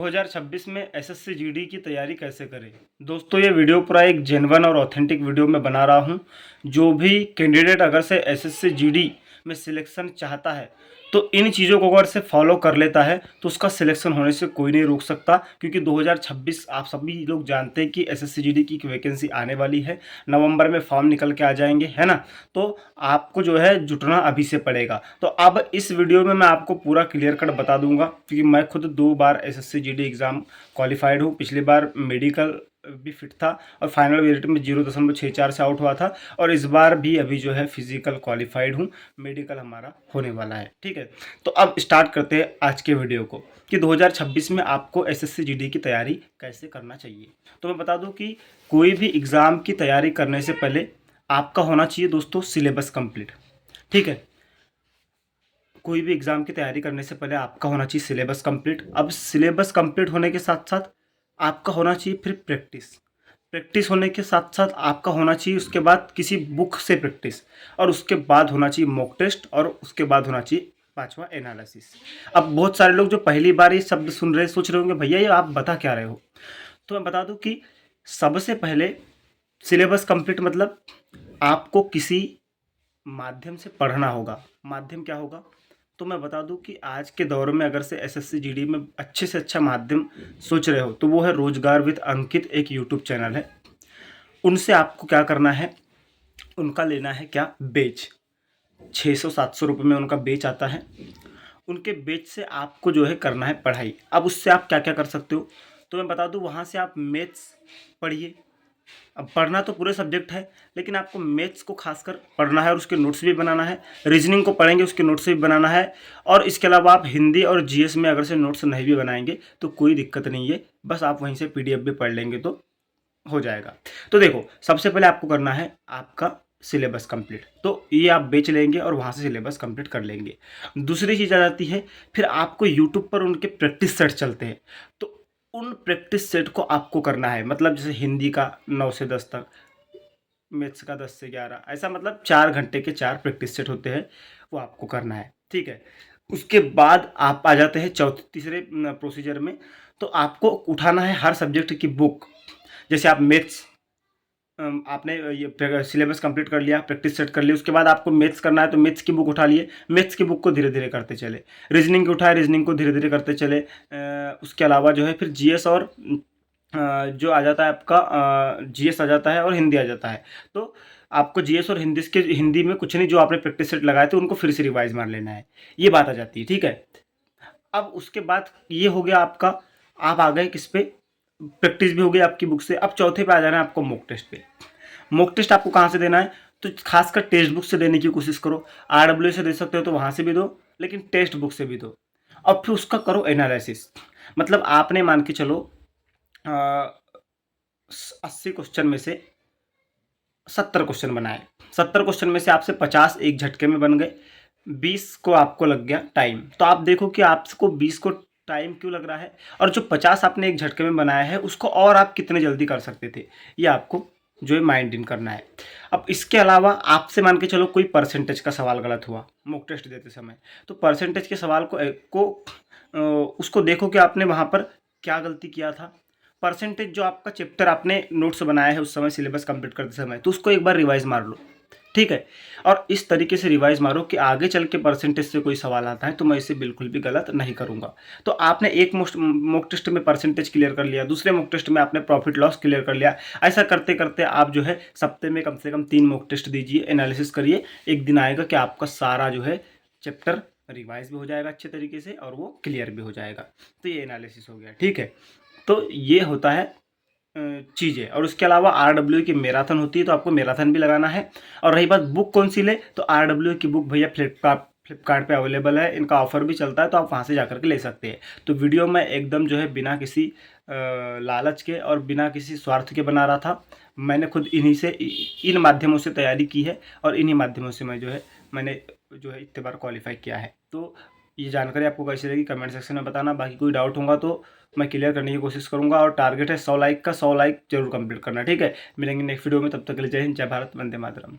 2026 में SSC GD की तैयारी कैसे करें। दोस्तों, ये वीडियो पूरा एक जेन्युइन और ऑथेंटिक वीडियो मैं बना रहा हूँ। जो भी कैंडिडेट अगर से एसएससी जीडी में सिलेक्शन चाहता है तो इन चीज़ों को अगर से फॉलो कर लेता है तो उसका सिलेक्शन होने से कोई नहीं रोक सकता, क्योंकि 2026 आप सभी लोग जानते हैं कि एसएससी जीडी की वैकेंसी आने वाली है। नवंबर में फॉर्म निकल के आ जाएंगे, है ना। तो आपको जो है जुटना अभी से पड़ेगा। तो अब इस वीडियो में मैं आपको पूरा क्लियर कट बता दूंगा, क्योंकि मैं खुद 2 बार एसएससी जीडी एग्ज़ाम क्वालिफाइड हूँ। पिछली बार मेडिकल भी फिट था और फाइनल मेरिट में 0.64 से आउट हुआ था, और इस बार भी अभी जो है फिजिकल क्वालिफाइड हूँ। मेडिकल हमारा होने वाला है, ठीक है। तो अब स्टार्ट करते हैं आज के वीडियो को कि 2026 में आपको एसएससी जीडी की तैयारी कैसे करना चाहिए। तो मैं बता दूं कि कोई भी एग्ज़ाम की तैयारी करने से पहले आपका होना चाहिए दोस्तों सिलेबस कंप्लीट, ठीक है। कोई भी एग्ज़ाम की तैयारी करने से पहले आपका होना चाहिए सिलेबस कंप्लीट। अब सिलेबस कंप्लीट होने के साथ साथ आपका होना चाहिए फिर प्रैक्टिस। प्रैक्टिस होने के साथ साथ आपका होना चाहिए उसके बाद किसी बुक से प्रैक्टिस, और उसके बाद होना चाहिए मॉक टेस्ट, और उसके बाद होना चाहिए पांचवा एनालिसिस। अब बहुत सारे लोग जो पहली बार ये शब्द सुन रहे सोच रहे होंगे भैया ये आप बता क्या रहे हो। तो मैं बता दूं कि सबसे पहले सिलेबस कंप्लीट मतलब आपको किसी माध्यम से पढ़ना होगा। माध्यम क्या होगा? तो मैं बता दूं कि आज के दौर में अगर से एसएससी जीडी में अच्छे से अच्छा माध्यम सोच रहे हो तो वो है रोजगार विद अंकित, एक यूट्यूब चैनल है। उनसे आपको क्या करना है, उनका लेना है क्या बेच। 600-700 रुपये में उनका बेच आता है। उनके बेच से आपको जो है करना है पढ़ाई। अब उससे आप क्या क्या कर सकते हो, तो मैं बता दूं वहाँ से आप मैथ्स पढ़िए। अब पढ़ना तो पूरे सब्जेक्ट है, लेकिन आपको मैथ्स को खासकर पढ़ना है और उसके नोट्स भी बनाना है। रीजनिंग को पढ़ेंगे, उसके नोट्स भी बनाना है। और इसके अलावा आप हिंदी और जीएस में अगर से नोट्स नहीं भी बनाएंगे तो कोई दिक्कत नहीं है, बस आप वहीं से पीडीएफ भी पढ़ लेंगे तो हो जाएगा। तो देखो, सबसे पहले आपको करना है आपका सिलेबस कंप्लीट। तो ये आप बेच लेंगे और वहाँ से सिलेबस कंप्लीट कर लेंगे। दूसरी चीज़ आ जाती है, फिर आपको यूट्यूब पर उनके प्रैक्टिस सेट चलते हैं, तो उन प्रैक्टिस सेट को आपको करना है। मतलब जैसे हिंदी का 9 से 10 तक, मैथ्स का 10 से 11, ऐसा मतलब 4 घंटे के 4 प्रैक्टिस सेट होते हैं, वो आपको करना है, ठीक है। उसके बाद आप आ जाते हैं तीसरे प्रोसीजर में। तो आपको उठाना है हर सब्जेक्ट की बुक। जैसे आप मैथ्स, आपने ये सिलेबस कंप्लीट कर लिया, प्रैक्टिस सेट कर ली, उसके बाद आपको मैथ्स करना है तो मैथ्स की बुक उठा लिए। मैथ्स की बुक को धीरे धीरे करते चले। रीजनिंग की उठाए, रीजनिंग को धीरे धीरे करते चले। उसके अलावा जो है फिर जीएस और जो आ जाता है आपका जीएस आ जाता है और हिंदी आ जाता है। तो आपको जीएस और हिंदी में कुछ नहीं, जो आपने प्रैक्टिस सेट लगाए थे उनको फिर से रिवाइज मार लेना है। ये बात आ जाती है, ठीक है। अब उसके बाद ये हो गया आपका, आप आ गए किस पे, प्रैक्टिस भी हो गई आपकी बुक से। अब चौथे पे आ जाना है आपको मॉक टेस्ट पे। मॉक टेस्ट आपको कहाँ से देना है, तो खासकर टेक्स्ट बुक से देने की कोशिश करो। आरडब्ल्यू से दे सकते हो तो वहाँ से भी दो, लेकिन टेक्स्ट बुक से भी दो। और फिर उसका करो एनालिसिस। मतलब आपने मान के चलो 80 क्वेश्चन में से 70 क्वेश्चन बनाए। 70 क्वेश्चन में से आपसे 50 एक झटके में बन गए, 20 को आपको लग गया टाइम। तो आप देखो कि आपको 20 को टाइम क्यों लग रहा है, और जो 50 आपने एक झटके में बनाया है उसको और आप कितने जल्दी कर सकते थे, ये आपको जो है माइंड इन करना है। अब इसके अलावा आपसे मान के चलो कोई परसेंटेज का सवाल गलत हुआ मॉक टेस्ट देते समय, तो परसेंटेज के सवाल उसको देखो कि आपने वहाँ पर क्या गलती किया था। परसेंटेज जो आपका चैप्टर आपने नोट्स बनाया है उस समय सिलेबस कंप्लीट करते समय, तो उसको एक बार रिवाइज मार लो, ठीक है। और इस तरीके से रिवाइज मारो कि आगे चल के परसेंटेज से कोई सवाल आता है तो मैं इसे बिल्कुल भी गलत नहीं करूंगा। तो आपने एक मॉक टेस्ट में परसेंटेज क्लियर कर लिया, दूसरे मॉक टेस्ट में आपने प्रॉफिट लॉस क्लियर कर लिया। ऐसा करते करते आप जो है सप्ते में कम से कम 3 मॉक टेस्ट दीजिए, एनालिसिस करिए। एक दिन आएगा कि आपका सारा जो है चैप्टर रिवाइज भी हो जाएगा अच्छे तरीके से और वो क्लियर भी हो जाएगा। तो ये एनालिसिस हो गया, ठीक है। तो ये होता है चीज़ें। और उसके अलावा आरडब्ल्यू की मैराथन होती है, तो आपको मैराथन भी लगाना है। और रही बात बुक कौन सी ले, तो आरडब्ल्यू की बुक भैया फ्लिपकार्ट पे अवेलेबल है, इनका ऑफर भी चलता है, तो आप वहाँ से जाकर के ले सकते हैं। तो वीडियो मैं एकदम जो है बिना किसी लालच के और बिना किसी स्वार्थ के बना रहा था। मैंने खुद इन माध्यमों से तैयारी की है, और इन्हीं माध्यमों से मैंने जो है इतने बार क्वालिफाई किया है। तो ये जानकारी आपको कैसी लगी कमेंट सेक्शन में बताना। बाकी कोई डाउट होगा तो मैं क्लियर करने की कोशिश करूंगा। और टारगेट है 100 लाइक का, 100 लाइक जरूर कंप्लीट करना, ठीक है। मिलेंगे नेक्स्ट वीडियो में, तब तक के लिए जय हिंद, जय भारत, वंदे मातरम।